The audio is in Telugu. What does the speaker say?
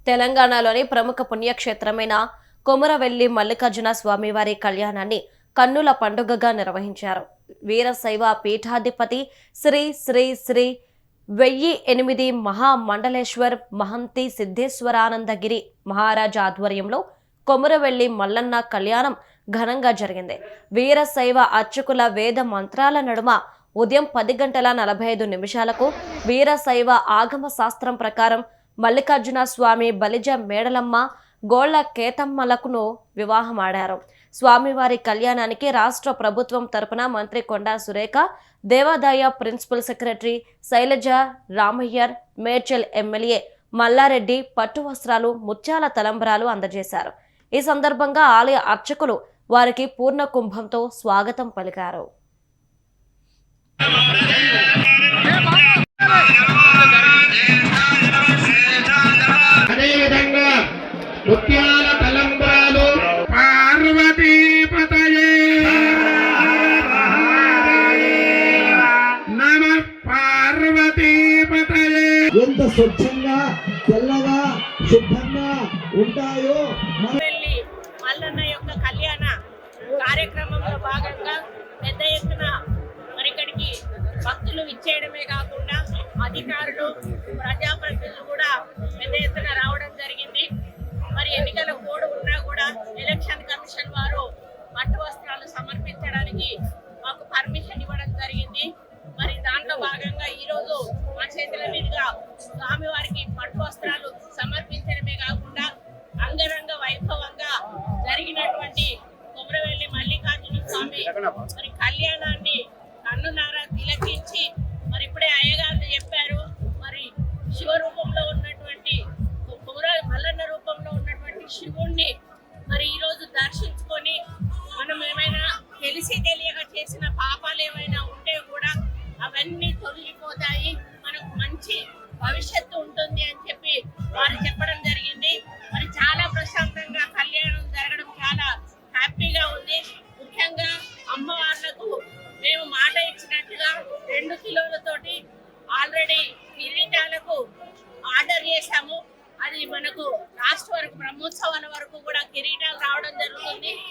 తెలంగాణలోని ప్రముఖ పుణ్యక్షేత్రమైన కొమురవెల్లి మల్లికార్జున స్వామివారి కళ్యాణాన్ని కన్నుల పండుగగా నిర్వహించారు. వీరశైవ పీఠాధిపతి శ్రీ శ్రీ శ్రీ 1008 మహామండలేశ్వర్ మహంతి సిద్ధేశ్వరానందగిరి మహారాజ్ ఆధ్వర్యంలో కొమురవెల్లి మల్లన్న కళ్యాణం ఘనంగా జరిగింది. వీరశైవ అర్చకుల వేద మంత్రాల నడుమ ఉదయం 10 గంటల 45 నిమిషాలకు వీరశైవ ఆగమ శాస్త్రం ప్రకారం మల్లికార్జున స్వామి బలిజ మేడలమ్మ గోళ్ల కేతమ్మలకును వివాహమాడారు. స్వామివారి కళ్యాణానికి రాష్ట్ర ప్రభుత్వం తరపున మంత్రి కొండా సురేఖ, దేవాదాయ principal secretary Shailaja Ramaiyer, Medchal MLA Mallareddy పట్టు వస్త్రాలు, ముత్యాల తలంబ్రాలు అందజేశారు. ఈ సందర్భంగా ఆలయ అర్చకులు వారికి పూర్ణ కుంభంతో స్వాగతం పలికారు. ముత్యాల తలంబ్రాలు పార్వతీపతయే నమ పార్వతీపతయే. ఎంత స్వచ్ఛంగా తెల్లగా శుభ్రంగా ఉంటాయో. మల్లన్న యొక్క కళ్యాణ కార్యక్రమంలో భాగంగా పెద్ద ఎత్తున మరి ఇక్కడికి భక్తులు ఇచ్చేయడమే కాకుండా అధికారులు, ప్రజాప్రతినిధులు కూడా పెద్ద ఎత్తున రావడం జరిగింది. మరి ఎన్నికల కోడ్ ఉన్నా కూడా ఎలక్షన్ కమిషన్ వారు పట్టు వస్త్రాలు సమర్పించడానికి మాకు పర్మిషన్ ఇవ్వడం జరిగింది. మరి దాంట్లో భాగంగా ఈరోజు మా చేతుల మీదుగా స్వామివారికి పట్టు వస్త్రాలు సమర్పించడమే కాకుండా అంగరంగ వైభవంగా జరిగినటువంటి కొమురవెల్లి మల్లికార్జున స్వామి మరి కళ్యాణాన్ని కన్నులారా తిలకించి మరి ఇప్పుడే అయ్యగారు చెప్పారు, మరి శివరూపంలో ఉన్నటువంటి మల్లన్న రూపంలో ఉన్నటువంటి శివుణ్ణి మరి ఈరోజు దర్శించుకొని మనం ఏమైనా తెలిసి తెలియక చేసిన పాపాలు ఏమైనా ఉంటే కూడా అవన్నీ తొలగిపోతాయి, మనకు మంచి భవిష్యత్తు ఉంటుంది అని చెప్పి వారు చెప్పడం జరిగింది. మరి చాలా ప్రశాంతంగా కళ్యాణం జరగడం చాలా హ్యాపీగా ఉంది. ముఖ్యంగా అమ్మవార్లకు మేము మాట ఇచ్చినట్టుగా 2 కిలోలతోటి ఆల్రెడీ కిరీటాలకు ఆర్డర్ చేశాము. అది మనకు లాస్ట్ వరకు బ్రహ్మోత్సవాల వరకు కూడా కిరీటాలు రావడం జరుగుతుంది.